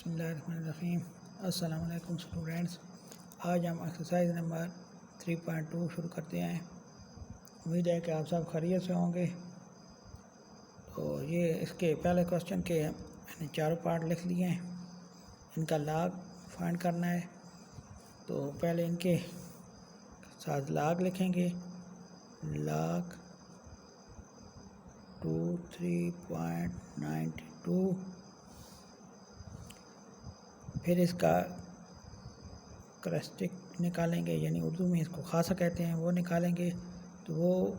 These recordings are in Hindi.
बिस्मिल्लाहिर्रहमानिर्रहीम। अस्सलाम वालेकुम स्टूडेंट्स। आज हम एक्सरसाइज नंबर 3.2 शुरू करते हैं। उम्मीद है कि आप सब खैरियत से होंगे। तो ये इसके पहले क्वेश्चन के मैंने चारों पार्ट लिख लिए हैं। इनका लॉग फाइंड करना है, तो पहले इनके साथ लॉग लिखेंगे। लॉग 3.92, फिर इसका करैक्टरिस्टिक निकालेंगे, यानी उर्दू में इसको खासा कहते हैं, वो निकालेंगे। तो वो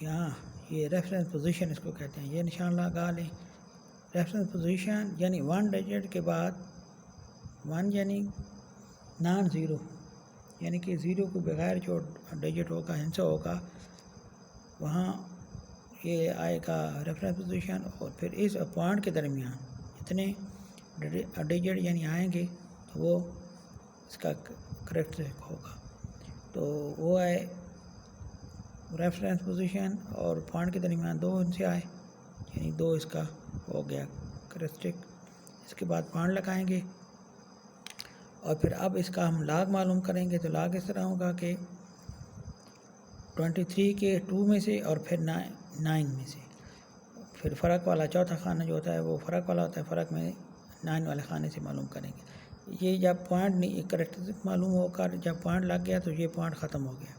यहाँ ये रेफरेंस पोजीशन इसको कहते हैं, ये निशान लगा लें। रेफरेंस पोजीशन यानी 1 डिजिट के बाद 1 यानी नॉन ज़ीरो, यानी कि ज़ीरो के बगैर जो डिजिट होगा, हिंसा होगा, वहाँ ये आएगा रेफरेंस पोजीशन। और फिर इस पॉइंट के दरमियान इतने डिजिट यानी आएंगे तो वो इसका करैक्टरिस्टिक होगा। तो वो है रेफरेंस पोजीशन और पॉइंट के दरमियान 2 इनसे आए, यानी 2 इसका हो गया करैक्टरिस्टिक। इसके बाद पॉइंट लगाएंगे और फिर अब इसका हम लॉग मालूम करेंगे। तो लॉग इस तरह होगा कि 23 के 2 में से और फिर 9 में से, फिर फ़र्क वाला चौथा खाना जो होता है वो फ़र्क वाला होता है, फ़र्क में 9 वाले खाने से मालूम करेंगे। ये जब पॉइंट नहीं करैक्टरिस्टिक मालूम होकर जब पॉइंट लग गया तो ये पॉइंट ख़त्म हो गया।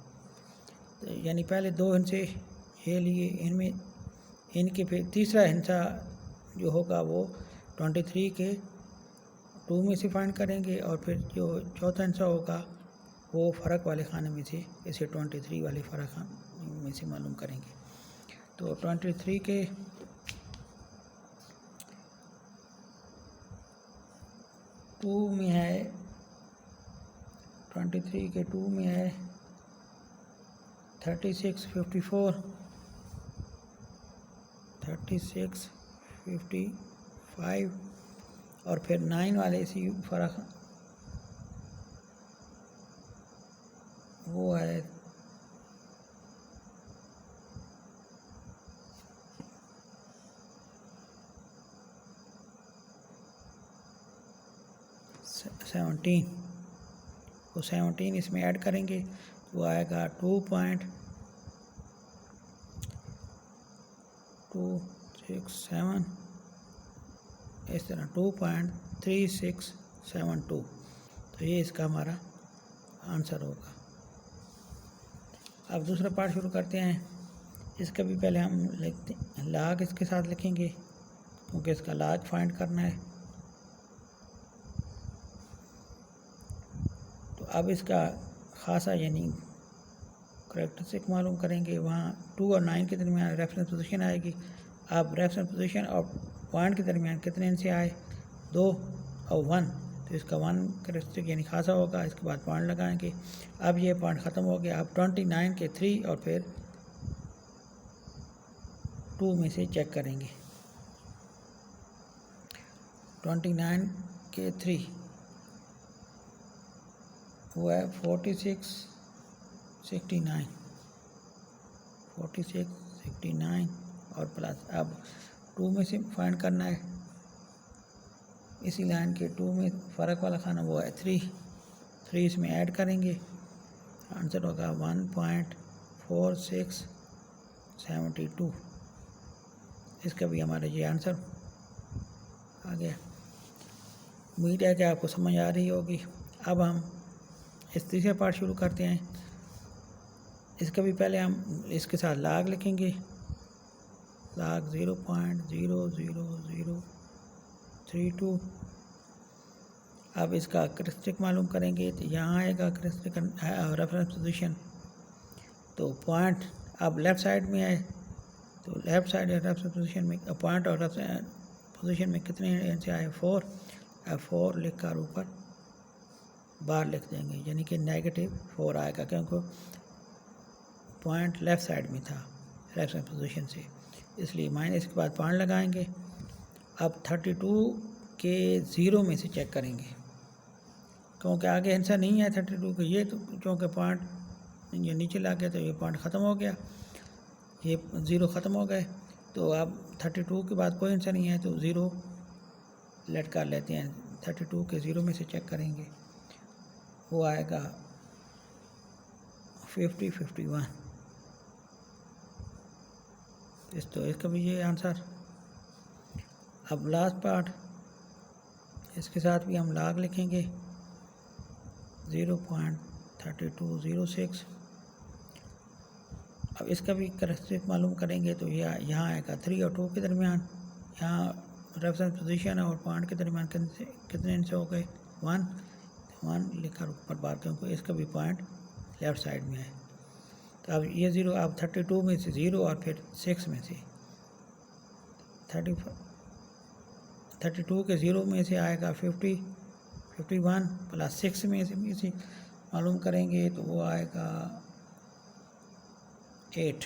तो यानी पहले 2 हिस्से ये लिए, इनमें इनके फिर तीसरा हिस्सा जो होगा वो 23 के 2 में से फाइंड करेंगे और फिर जो चौथा हिस्सा होगा वो फ़र्क वाले खाने में से इसे 23 वाले फ़र्क खाने में से मालूम करेंगे। तो 23 के 2 में है, 23 के 2 में है 3654, 3655 और फिर 9 वाले इसी फ़र्क वो है 17। वो 17 इसमें ऐड करेंगे तो आएगा 2.267, इस तरह 2.3672। तो ये इसका हमारा आंसर होगा। अब दूसरा पार्ट शुरू करते हैं। इसका भी पहले हम लिखते हैं, लॉग इसके साथ लिखेंगे क्योंकि इसका लॉग फाइंड करना है। तो अब इसका खासा यानी करैक्टरिस्टिक मालूम करेंगे। वहाँ 2 और 9 के दरमियान रेफरेंस पोजीशन आएगी। अब रेफरेंस पोजीशन और पॉइंट के दरमियान कितने इनसे आए, 2 और 1, तो इसका 1 करैक्टरिस्टिक यानी खासा होगा। इसके बाद पॉइंट लगाएंगे। अब ये पॉइंट ख़त्म हो गया। अब 29 के 3 और फिर 2 में से चेक करेंगे। 29 के 3 वो है 4669 और प्लस अब 2 में से फाइंड करना है। इसी लाइन के 2 में फ़र्क वाला खाना वो है 3 इसमें ऐड करेंगे, आंसर होगा 1.4672। इसका भी हमारा ये आंसर आ गया। उम्मीद है कि आपको समझ आ रही होगी। अब हम इस तीसरे पार्ट शुरू करते हैं। इसका भी पहले हम इसके साथ लॉग लिखेंगे। लॉग 0.00032। अब इसका करैक्टरिस्टिक मालूम करेंगे। तो यहाँ आएगा करैक्टरिस्टिक रेफरेंस पोजीशन। तो पॉइंट अब लेफ़्ट साइड में है, तो लेफ़्ट साइड रेफरेंस पोजीशन में पॉइंट और रेफरेंस पोजीशन में कितने से आए, 4। अब 4 लिख कर ऊपर बार लिख देंगे, यानी कि -4 आएगा क्योंकि पॉइंट लेफ़्ट साइड में था रेफरेंस पोजीशन से, इसलिए माइनस के बाद पॉइंट लगाएंगे। अब 32 के 0 में से चेक करेंगे क्योंकि आगे हिस्सा नहीं है 32 के, ये तो क्योंकि पॉइंट ये नीचे ला गया तो ये पॉइंट ख़त्म हो गया, ये 0 ख़त्म हो गए। तो अब 32 के बाद कोई हिस्सा नहीं है तो 0 लेट कर लेते हैं। 32 के 0 में से चेक करेंगे, वो आएगा 51। तो इसका भी ये आंसर। अब लास्ट पार्ट, इसके साथ भी हम लॉग लिखेंगे 0.3206। अब इसका भी करेक्टरिस्टिक मालूम करेंगे तो यहाँ आएगा 3 और 2 के दरमियान, यहाँ रेफरेंस पोजीशन और पॉइंट के दरमियान कितने इंच हो गए 1 लिखकर ऊपर बार क्योंकि इसका भी पॉइंट लेफ़्ट साइड में है। तो अब ये 0, अब 32 में से 0 और फिर 6 में से 32 के 0 में से आएगा 51 प्लस 6 में से मालूम करेंगे तो वो आएगा 8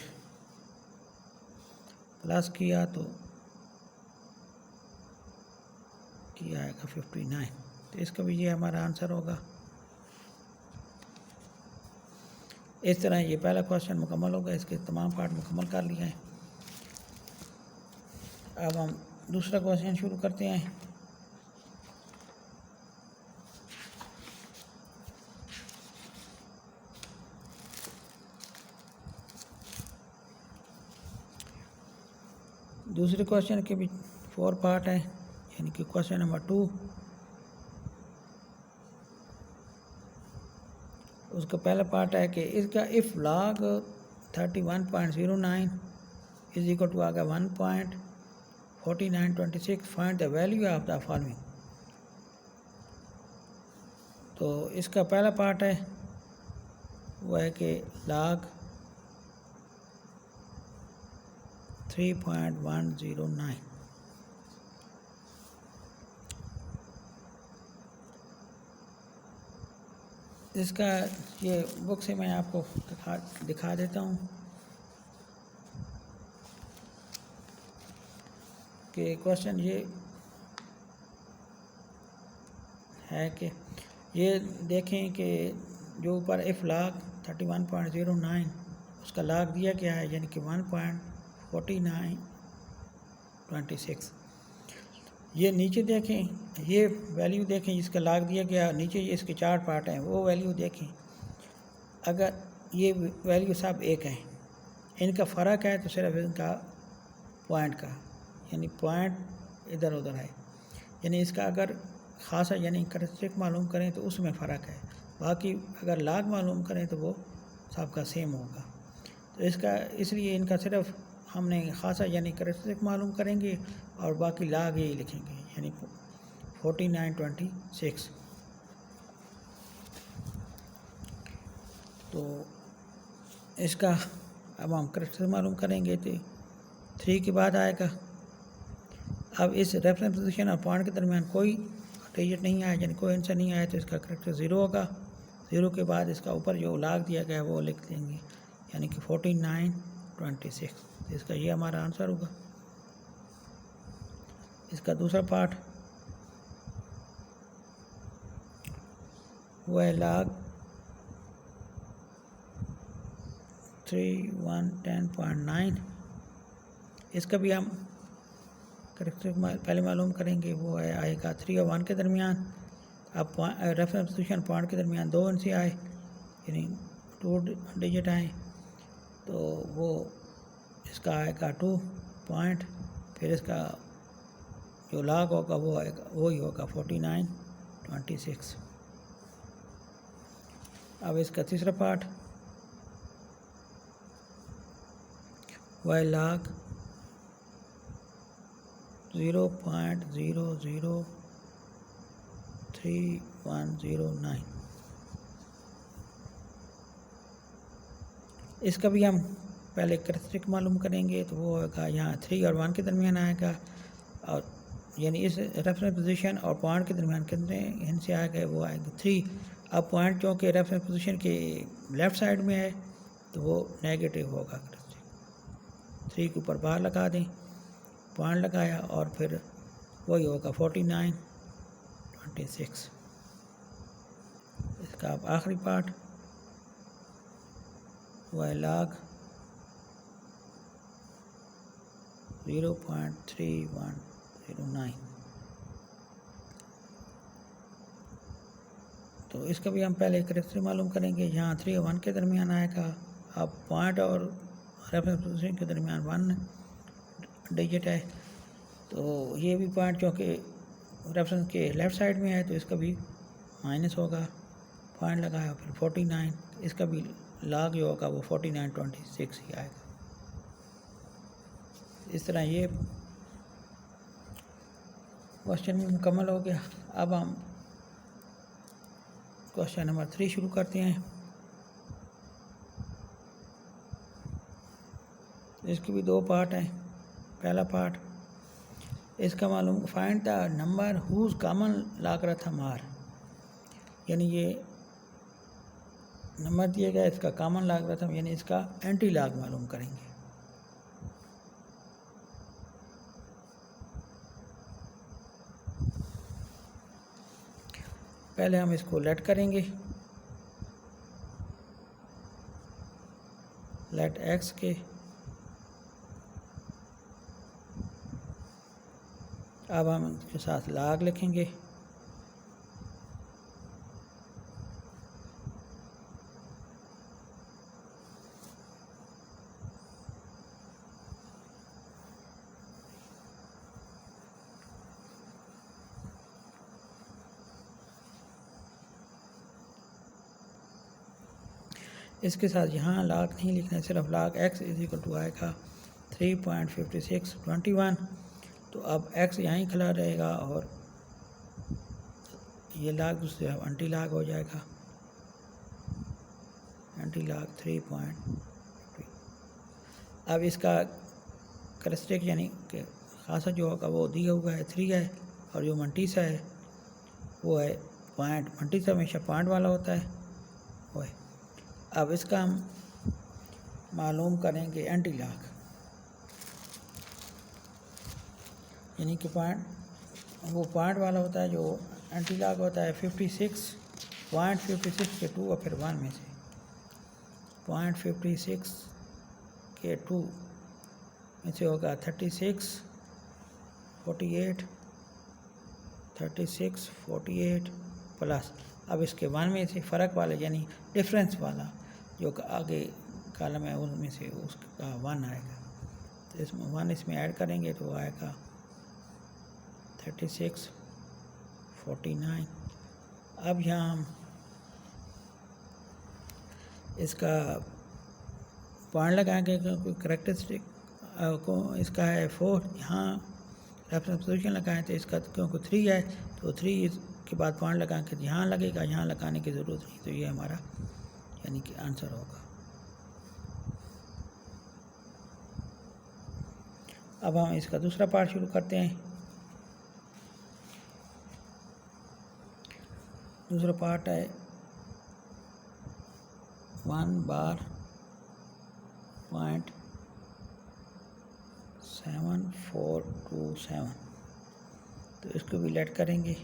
प्लस किया तो ये आएगा 59। तो इसका भी ये हमारा आंसर होगा। इस तरह ये पहला क्वेश्चन मुकम्मल होगा, इसके तमाम पार्ट मुकम्मल कर लिए हैं। अब हम दूसरा क्वेश्चन शुरू करते हैं। दूसरे क्वेश्चन के भी 4 पार्ट हैं, यानी कि क्वेश्चन नंबर 2, उसका पहला पार्ट है कि इसका if log 31.09 is equal to आ गया 1.4926 find the value of the following. तो इसका पहला पार्ट है वो है कि लॉग 3.109, इसका ये बुक से मैं आपको दिखा देता हूँ कि क्वेश्चन ये है कि ये देखें कि जो ऊपर इफ़ लॉग 31.09 उसका लॉग दिया गया है, यानी कि 1.4926। ये नीचे देखें, ये वैल्यू देखें जिसका लॉग दिया गया, नीचे ये इसके 4 पार्ट हैं, वो वैल्यू देखें। अगर ये वैल्यू सब एक हैं, इनका फ़र्क है तो सिर्फ इनका पॉइंट का, यानी पॉइंट इधर उधर है, यानी इसका अगर ख़ासा यानी करेक्टरिस्टिक मालूम करें तो उसमें फ़र्क है, बाकी अगर लॉग मालूम करें तो वो सबका सेम होगा। तो इसका इसलिए इनका सिर्फ हमने ख़ासा यानी करेक्टरिस्टिक मालूम करेंगे और बाकी लॉग यही लिखेंगे, यानी 4926। तो इसका अब हम करेक्टरिस्टिक मालूम करेंगे तो 3 के बाद आएगा। अब इस रेफरेंस पोजीशन और पॉइंट के दरमियान कोई डिजिट नहीं आया, यानी कोई आंसर नहीं आया, तो इसका करेक्टर 0 होगा। 0 के बाद इसका ऊपर जो लॉग दिया गया है वो लिख देंगे, यानी कि 4926। तो इसका ये हमारा आंसर होगा। इसका दूसरा पार्ट वो है लॉग 3110.9। इसका भी हम करेक्टर पहले मालूम करेंगे, वो है आएगा 3 और 1 के दरमियान। अब रेफरेंस पोजीशन पॉइंट के दरमियान 2 इंच आए, यानी 2 डिजिट आए, तो वो इसका आएगा 2 पॉइंट, फिर इसका जो लॉग होगा वो आएगा वही होगा 4926। अब इसका तीसरा पार्ट वो है लॉग 0.003109। इसका भी हम पहले करेक्टरिस्टिक मालूम करेंगे, तो वो होगा यहाँ 3 और 1 के दरमियान आएगा, और यानी इस रेफरेंस पोजीशन और पॉइंट के दरमियान कितने इनसे आ गए, वो आएगा 3। अब पॉइंट क्योंकि रेफरेंस पोजीशन के लेफ़्ट साइड में है तो वो नेगेटिव होगा। करेक्टरिस्टिक 3 के ऊपर बार लगा दें, पॉइंट लगाया और फिर वही होगा 4926। इसका अब आखिरी पार्ट वो है लॉग 0.3109। तो इसका भी हम पहले करेक्टर मालूम करेंगे। यहाँ 3 और 1 के दरमियान आएगा। अब पॉइंट और रेफरेंस पोजीशन के दरमियान 1 डिजिट है, तो ये भी पॉइंट क्योंकि रेफरेंस के लेफ़्ट साइड में है तो इसका भी माइनस होगा। पॉइंट लगाया फिर 49, इसका भी लॉग जो होगा वो 4926 ही आएगा। इस तरह ये क्वेश्चन भी मुकम्मल हो गया। अब हम क्वेश्चन नंबर 3 शुरू करते हैं। इसके भी 2 पार्ट हैं। पहला पार्ट इसका मालूम, find the number whose common logarithm are, यानी ये नंबर दिया गया इसका कॉमन लॉगरिथम यानी इसका एंटी लॉग मालूम करेंगे। पहले हम इसको लेट करेंगे, लेट एक्स के, अब हम इसके साथ लॉग लिखेंगे। इसके साथ यहाँ लॉग नहीं लिखना है, सिर्फ log x is equal to आएगा 3.5621। तो अब एक्स यहाँ ही खड़ा रहेगा और ये लॉग दूसरे एंटी लॉग हो जाएगा, एंटी लॉग 3.50। अब इसका करेक्टरिस्टिक यानी कि खासा जो होगा वो दिया हुआ है 3 है, और जो मंटीसा है वो है पॉइंट। मंटीसा हमेशा पॉइंट वाला होता है वो है। अब इसका हम मालूम करेंगे एंटी लॉग, यानी कि पॉइंट वो पॉइंट वाला होता है, जो एंटी लॉग होता है 56.56 के 2 और फिर 1 में से 0.56 के 2 में से होगा 3648 प्लस, अब इसके 1 में से फ़र्क वाले यानी डिफरेंस वाला जो आगे कॉलम है उनमें से उसका 1 आएगा, तो इसमें 1 इसमें ऐड करेंगे तो आएगा 3649। अब यहाँ हम इसका पॉइंट लगाएंगे क्योंकि करेक्टरिस्टिक को इसका है 4, यहाँ रेफरेंस पोजीशन लगाएं तो इसका क्योंकि 3 है तो 3 के बाद पॉइंट लगाएं कि यहाँ लगेगा, यहाँ लगाने की ज़रूरत नहीं, तो ये हमारा यानी कि आंसर होगा। अब हम इसका दूसरा पार्ट शुरू करते हैं। दूसरा पार्ट है 1/.7427, तो इसको भी लेट करेंगे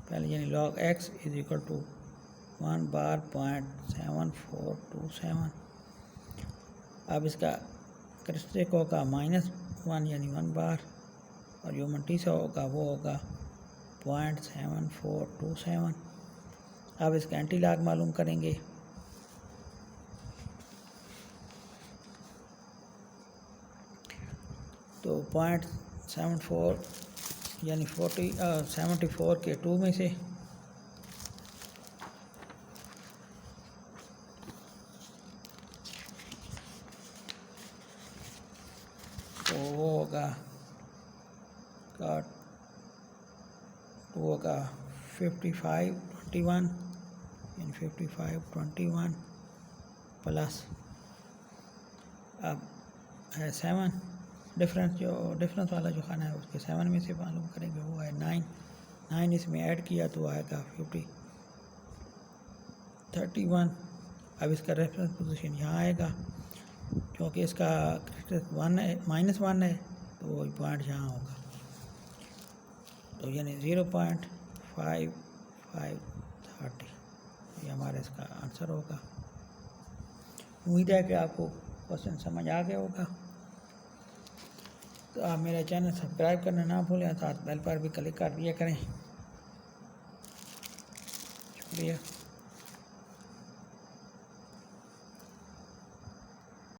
पहले, यानी log x is equal to 1/.7427। अब इसका करेक्टरिस्टिक होगा -1 यानी 1 बार, और जो मंटीसा होगा वो होगा 0.7427। अब इसका एंटी लॉग मालूम करेंगे। तो 0.74 यानी 74 के 2 में से तो वो होगा 5521 यानी 5521 प्लस, अब है 7, डिफरेंस वाला जो खाना है उसके 7 में से मालूम करेंगे वो है 9 इसमें ऐड किया तो आएगा 31। अब इसका रेफरेंस पोजीशन यहाँ आएगा क्योंकि इसका -1 है तो वो पॉइंट यहाँ होगा, तो यानी 0.5530 ये हमारा इसका आंसर होगा। उम्मीद है कि आपको क्वेश्चन समझ आ गया होगा। तो आप मेरा चैनल सब्सक्राइब करना ना भूलें, साथ बेल पर भी क्लिक कर दिया करें। शुक्रिया।